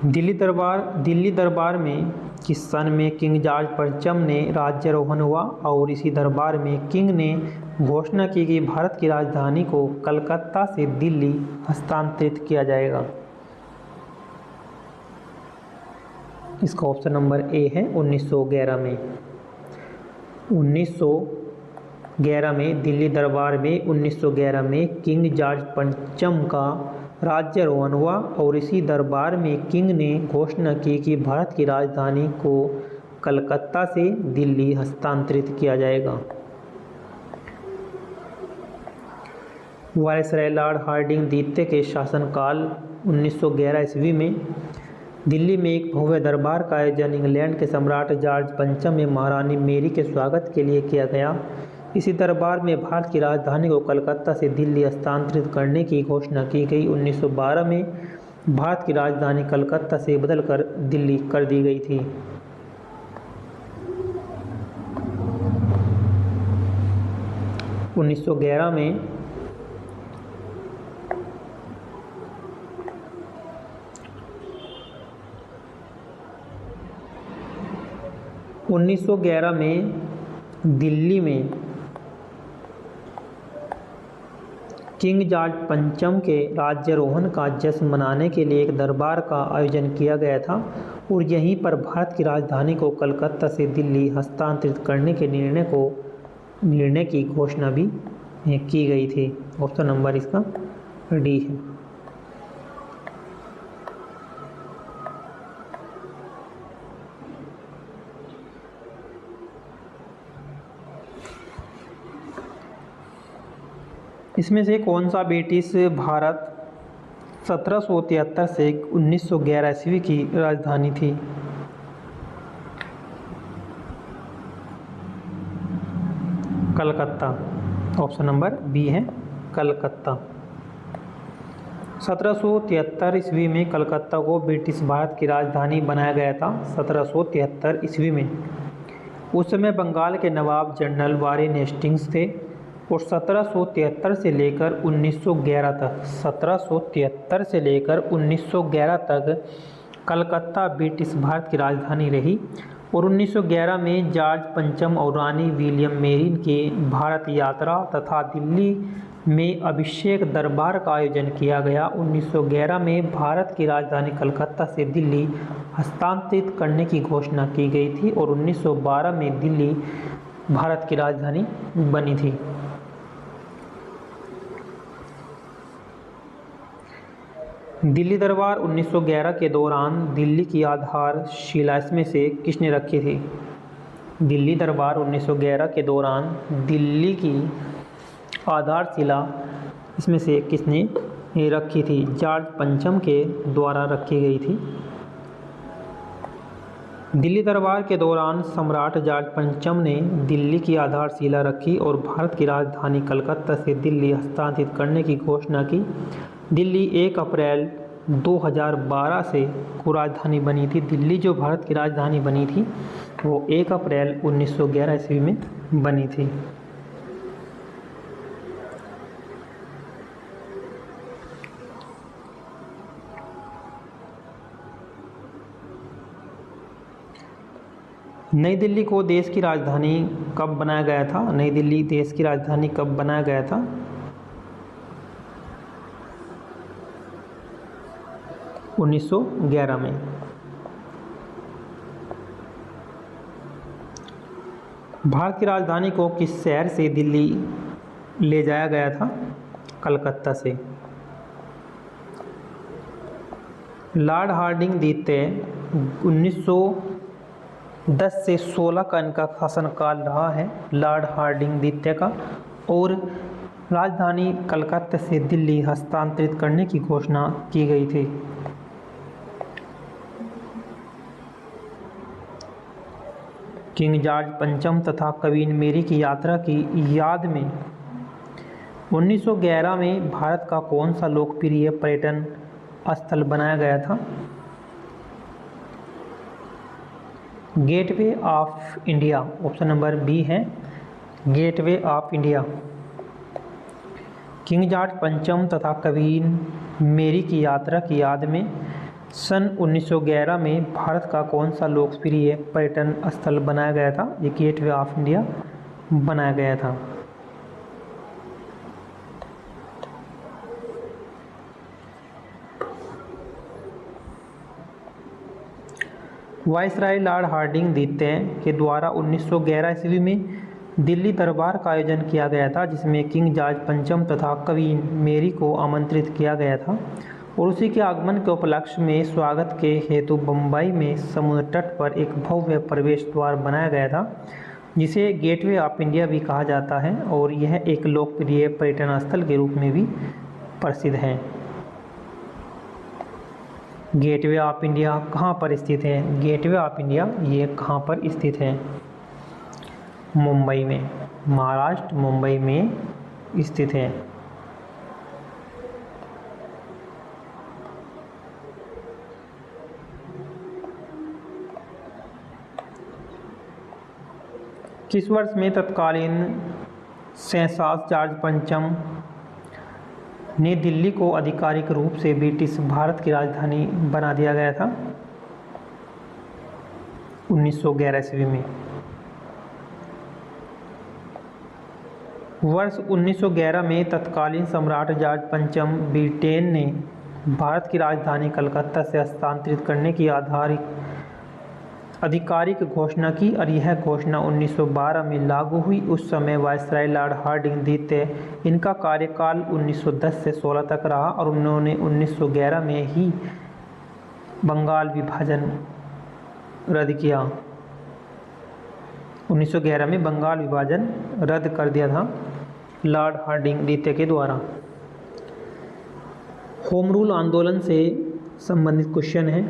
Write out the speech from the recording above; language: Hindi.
दिल्ली दरबार में किस सन में किंग जॉर्ज पंचम ने राज्यारोहण हुआ और इसी दरबार में किंग ने घोषणा की कि भारत की राजधानी को कलकत्ता से दिल्ली हस्तांतरित किया जाएगा। इसका ऑप्शन नंबर ए है 1911 में। 1911 में दिल्ली दरबार में 1911 में किंग जॉर्ज पंचम का राज्यारोहण हुआ और इसी दरबार में किंग ने घोषणा की कि भारत की राजधानी को कलकत्ता से दिल्ली हस्तांतरित किया जाएगा। वायसराय लॉर्ड हार्डिंग द्वितीय के शासनकाल 1911 ईस्वी में दिल्ली में एक भव्य दरबार का आयोजन इंग्लैंड के सम्राट जॉर्ज पंचम में महारानी मेरी के स्वागत के लिए किया गया। इसी दरबार में भारत की राजधानी को कलकत्ता से दिल्ली हस्तांतरित करने की घोषणा की गई। 1912 में भारत की राजधानी कलकत्ता से बदलकर दिल्ली कर दी गई थी। उन्नीस सौ 1911 में दिल्ली में किंग जॉर्ज पंचम के राज्यारोहण का जश्न मनाने के लिए एक दरबार का आयोजन किया गया था और यहीं पर भारत की राजधानी को कलकत्ता से दिल्ली हस्तांतरित करने के निर्णय की घोषणा भी की गई थी। ऑप्शन नंबर इसका डी है। इसमें से कौन सा ब्रिटिश भारत 1773 से 1911 ईस्वी की राजधानी थी? कलकत्ता। ऑप्शन नंबर बी है कलकत्ता। 1773 ईस्वी में कलकत्ता को ब्रिटिश भारत की राजधानी बनाया गया था। 1773 ईस्वी में उस समय बंगाल के नवाब जनरल वारेन हेस्टिंग्स थे और 1773 से लेकर 1911 तक कलकत्ता ब्रिटिश भारत की राजधानी रही और 1911 में जॉर्ज पंचम और रानी विलियम मेरी की भारत यात्रा तथा दिल्ली में अभिषेक दरबार का आयोजन किया गया। 1911 में भारत की राजधानी कलकत्ता से दिल्ली हस्तांतरित करने की घोषणा की गई थी और 1912 में दिल्ली भारत की राजधानी बनी थी। दिल्ली दरबार 1911 के दौरान दिल्ली की आधारशिला इसमें से किसने रखी थी? दिल्ली दरबार 1911 के दौरान दिल्ली की आधारशिला इसमें से किसने रखी थी? जॉर्ज पंचम के द्वारा रखी गई थी। दिल्ली दरबार के दौरान सम्राट जॉर्ज पंचम ने दिल्ली की आधारशिला रखी और भारत की राजधानी कलकत्ता से दिल्ली हस्तांतरित करने की घोषणा की। दिल्ली 1 अप्रैल 2012 से को राजधानी बनी थी। दिल्ली जो भारत की राजधानी बनी थी वो 1 अप्रैल 1911 ईस्वी में बनी थी। नई दिल्ली को देश की राजधानी कब बनाया गया था? नई दिल्ली देश की राजधानी कब बनाया गया था? 1911 में। भारत की राजधानी को किस शहर से दिल्ली ले जाया गया था? कलकत्ता से। लॉर्ड हार्डिंग द्वितीय 1910 से 16 का इनका शासनकाल रहा है, लॉर्ड हार्डिंग द्वितीय का, और राजधानी कलकत्ता से दिल्ली हस्तांतरित करने की घोषणा की गई थी। किंग जॉर्ज पंचम तथा क्वीन मेरी की यात्रा की याद में 1911 में भारत का कौन सा लोकप्रिय पर्यटन स्थल बनाया गया था? Gateway of India. Option number B है gateway of India. King George पंचम तथा क्वीन मेरी की यात्रा की याद में सन 1911 में भारत का कौन सा लोकप्रिय पर्यटन स्थल बनाया गया था? ये गेटवे ऑफ इंडिया बनाया गया था। वायसराय लॉर्ड हार्डिंग द्वितीय के द्वारा 1911 ईस्वी में दिल्ली दरबार का आयोजन किया गया था, जिसमें किंग जॉर्ज पंचम तथा क्वीन मेरी को आमंत्रित किया गया था और उसी के आगमन के उपलक्ष्य में स्वागत के हेतु बम्बई में समुद्र तट पर एक भव्य प्रवेश द्वार बनाया गया था, जिसे गेटवे ऑफ इंडिया भी कहा जाता है और यह एक लोकप्रिय पर्यटन स्थल के रूप में भी प्रसिद्ध है। गेटवे ऑफ इंडिया कहाँ पर स्थित है? गेटवे ऑफ इंडिया ये कहाँ पर स्थित है? मुंबई में, महाराष्ट्र मुंबई में स्थित है। किस वर्ष में तत्कालीन शहंशाह जॉर्ज पंचम ने दिल्ली को आधिकारिक रूप से ब्रिटिश भारत की राजधानी बना दिया गया था? 1911 ईस्वी में। वर्ष 1911 में तत्कालीन सम्राट जॉर्ज पंचम ब्रिटेन ने भारत की राजधानी कलकत्ता से हस्तांतरित करने की आधिकारिक घोषणा की और यह घोषणा 1912 में लागू हुई। उस समय वायसराय लॉर्ड हार्डिंग द्वितीय, इनका कार्यकाल 1910 से 16 तक रहा और उन्होंने 1911 में ही बंगाल विभाजन रद्द किया। 1911 में बंगाल विभाजन रद्द कर दिया था लॉर्ड हार्डिंग द्वितीय के द्वारा। होम रूल आंदोलन से संबंधित क्वेश्चन है।